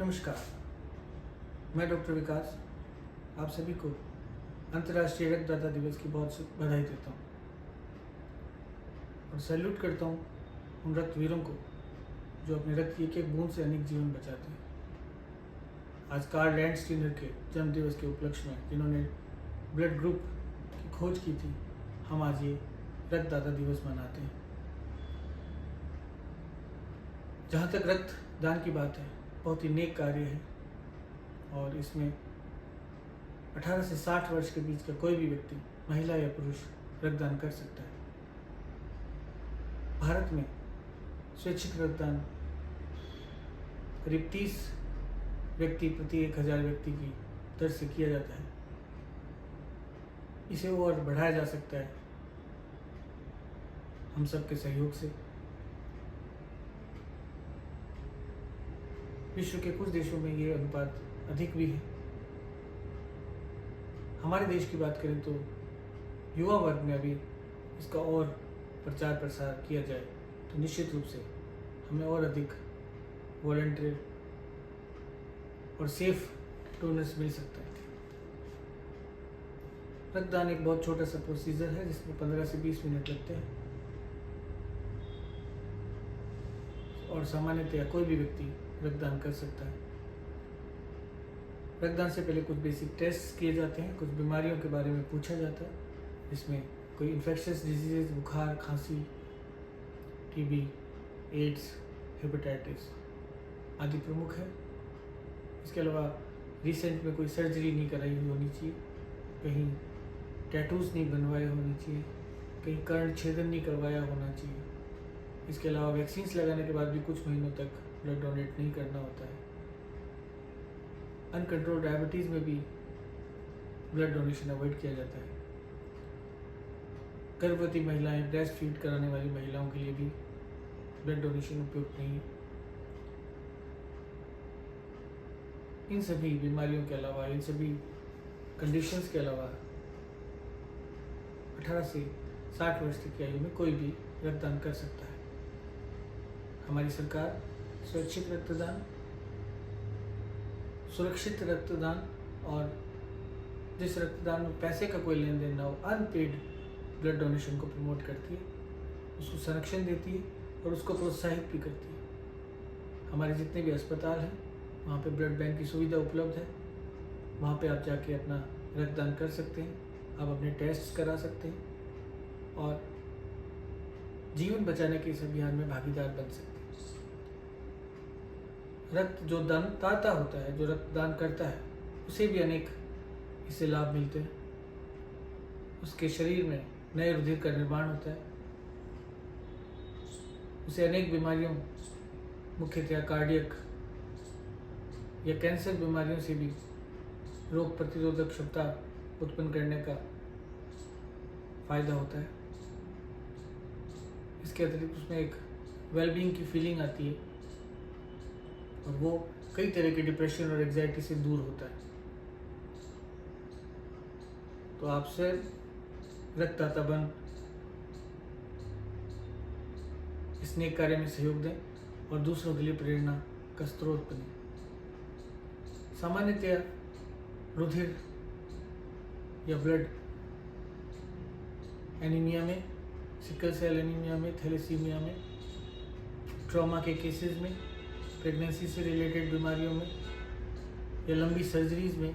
नमस्कार, मैं डॉक्टर विकास आप सभी को अंतर्राष्ट्रीय रक्तदाता दिवस की बहुत बधाई देता हूँ और सैल्यूट करता हूँ उन रक्तवीरों को जो अपने रक्त की एक एक बूंद से अनेक जीवन बचाते हैं। आज कार्ल लैंडस्टीनर के जन्मदिवस के उपलक्ष्य में जिन्होंने ब्लड ग्रुप की खोज की थी, हम आज ये रक्तदाता दिवस मनाते हैं। जहाँ तक रक्तदान की बात है, बहुत ही नेक कार्य है और इसमें 18 से 60 वर्ष के बीच का कोई भी व्यक्ति, महिला या पुरुष, रक्तदान कर सकता है। भारत में स्वैच्छिक रक्तदान करीब 30 व्यक्ति प्रति 1000 व्यक्ति की दर से किया जाता है। इसे और बढ़ाया जा सकता है हम सबके सहयोग से। विश्व के कुछ देशों में ये अनुपात अधिक भी है। हमारे देश की बात करें तो युवा वर्ग में अभी इसका और प्रचार प्रसार किया जाए तो निश्चित रूप से हमें और अधिक वॉलंटियर और सेफ डोनर्स मिल सकता है। रक्तदान एक बहुत छोटा सा प्रोसीजर है जिसमें 15 से 20 मिनट लगते हैं और सामान्यतया कोई भी व्यक्ति रक्तदान कर सकता है। रक्तदान से पहले कुछ बेसिक टेस्ट किए जाते हैं, कुछ बीमारियों के बारे में पूछा जाता है, जिसमें कोई इन्फेक्शियस डिजीजेज, बुखार, खांसी, टीबी, एड्स, हेपेटाइटिस आदि प्रमुख है। इसके अलावा रिसेंट में कोई सर्जरी नहीं कराई हुई होनी चाहिए, कहीं टैटूज नहीं बनवाए होने चाहिए, कहीं कर्ण छेदन नहीं करवाया होना चाहिए। इसके अलावा वैक्सीन्स लगाने के बाद भी कुछ महीनों तक ब्लड डोनेट नहीं करना होता है। अनकंट्रोल डायबिटीज़ में भी ब्लड डोनेशन अवॉइड किया जाता है। गर्भवती महिलाएं, ब्रेस्ट फीड कराने वाली महिलाओं के लिए भी ब्लड डोनेशन उपयुक्त नहीं है। इन सभी बीमारियों के अलावा, इन सभी कंडीशंस के अलावा 18 से 60 वर्ष तक की आयु में कोई भी रक्तदान कर सकता है। हमारी सरकार स्वैच्छिक रक्तदान, सुरक्षित रक्तदान और जिस रक्तदान में पैसे का कोई लेन देन ना हो, अनपेड ब्लड डोनेशन को प्रमोट करती है, उसको संरक्षण देती है और उसको प्रोत्साहित भी करती है। हमारे जितने भी अस्पताल हैं वहाँ पे ब्लड बैंक की सुविधा उपलब्ध है। वहाँ पे आप जाके अपना रक्तदान कर सकते हैं, आप अपने टेस्ट करा सकते हैं और जीवन बचाने के इस अभियान में भागीदार बन सकते हैं। रक्त जो दाता होता है, जो रक्तदान करता है, उसे भी अनेक इससे लाभ मिलते हैं। उसके शरीर में नए रुधिर का निर्माण होता है, उसे अनेक बीमारियों, मुख्यतया कार्डियक या कैंसर बीमारियों से भी रोग प्रतिरोधक क्षमता उत्पन्न करने का फायदा होता है। इसके अतिरिक्त उसमें एक वेलबींग की फीलिंग आती है और वो कई तरह के डिप्रेशन और एंजाइटी से दूर होता है। तो आपसे रक्तदाता बन इस नेक कार्य में सहयोग दें और दूसरों के लिए प्रेरणा का स्रोत बने। सामान्यतया रुधिर या ब्लड एनीमिया में, सिकल सेल एनीमिया में, थैलेसीमिया में, ट्रॉमा के केसेस में, प्रेगनेंसी से रिलेटेड बीमारियों में या लंबी सर्जरीज में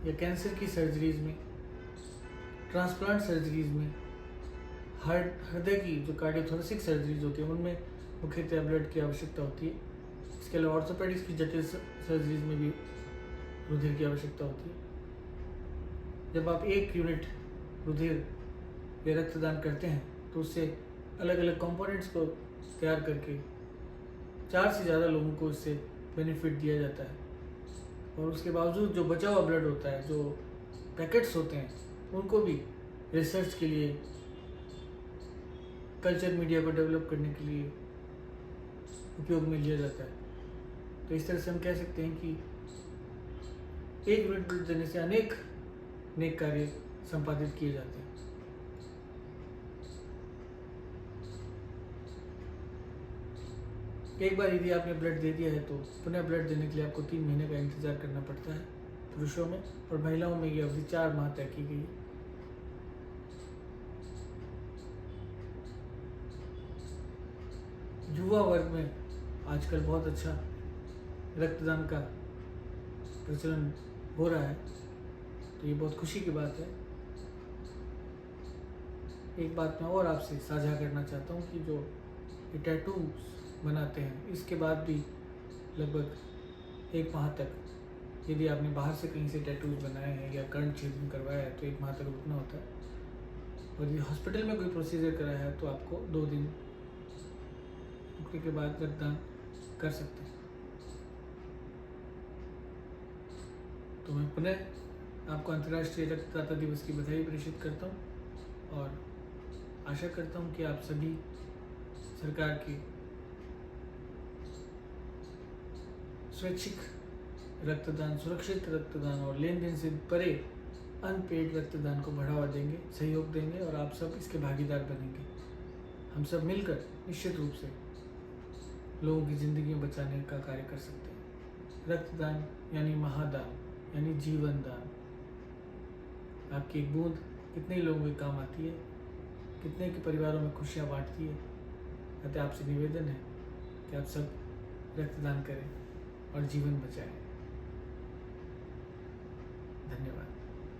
या कैंसर की सर्जरीज में, ट्रांसप्लांट सर्जरीज में, हृदय की जो कार्डियोथोरेसिक सर्जरीज होती है उनमें मुख्यतः ब्लड की आवश्यकता होती है। इसके अलावा ऑर्थोपेडिक्स की जटिल सर्जरीज में भी रुधिर की आवश्यकता होती है। जब आप 1 यूनिट रुधिर या रक्तदान करते हैं तो उससे अलग अलग कंपोनेंट्स को तैयार करके 4 से ज़्यादा लोगों को इससे बेनिफिट दिया जाता है। और उसके बावजूद जो बचा हुआ ब्लड होता है, जो पैकेट्स होते हैं, उनको भी रिसर्च के लिए, कल्चर मीडिया को डेवलप करने के लिए उपयोग में लिया जाता है। तो इस तरह से हम कह सकते हैं कि 1 यूनिट ब्लड देने से अनेक नेक कार्य संपादित किए जाते हैं। एक बार यदि आपने ब्लड दे दिया है तो पुनः ब्लड देने के लिए आपको 3 महीने का इंतज़ार करना पड़ता है पुरुषों में, और महिलाओं में ये अवधि 4 माह तय की गई है। युवा वर्ग में आजकल बहुत अच्छा रक्तदान का प्रचलन हो रहा है, तो ये बहुत खुशी की बात है। एक बात मैं और आपसे साझा करना चाहता हूँ कि जो ये टैटूज बनाते हैं, इसके बाद भी लगभग 1 माह तक, यदि आपने बाहर से कहीं से टैटूज बनाए हैं या कर्ण छेदन करवाया है, तो 1 माह तक रुकना होता है। और यदि हॉस्पिटल में कोई प्रोसीजर कराया है तो आपको 2 दिन रुकने के बाद रक्तदान कर सकते हैं। तो मैं पुनः आपको अंतर्राष्ट्रीय रक्तदाता दिवस की बधाई प्रेषित करता हूँ और आशा करता हूँ कि आप सभी सरकार के स्वैच्छिक रक्तदान, सुरक्षित रक्तदान और लेन देन से परे अनपेड रक्तदान को बढ़ावा देंगे, सहयोग देंगे और आप सब इसके भागीदार बनेंगे। हम सब मिलकर निश्चित रूप से लोगों की ज़िंदगियाँ बचाने का कार्य कर सकते हैं। रक्तदान यानी महादान, यानी जीवन दान। आपकी एक बूंद कितने लोगों के काम आती है, कितने के परिवारों में खुशियाँ बांटती है। अतः आपसे निवेदन है कि आप सब रक्तदान करें और जीवन बचाएं। धन्यवाद।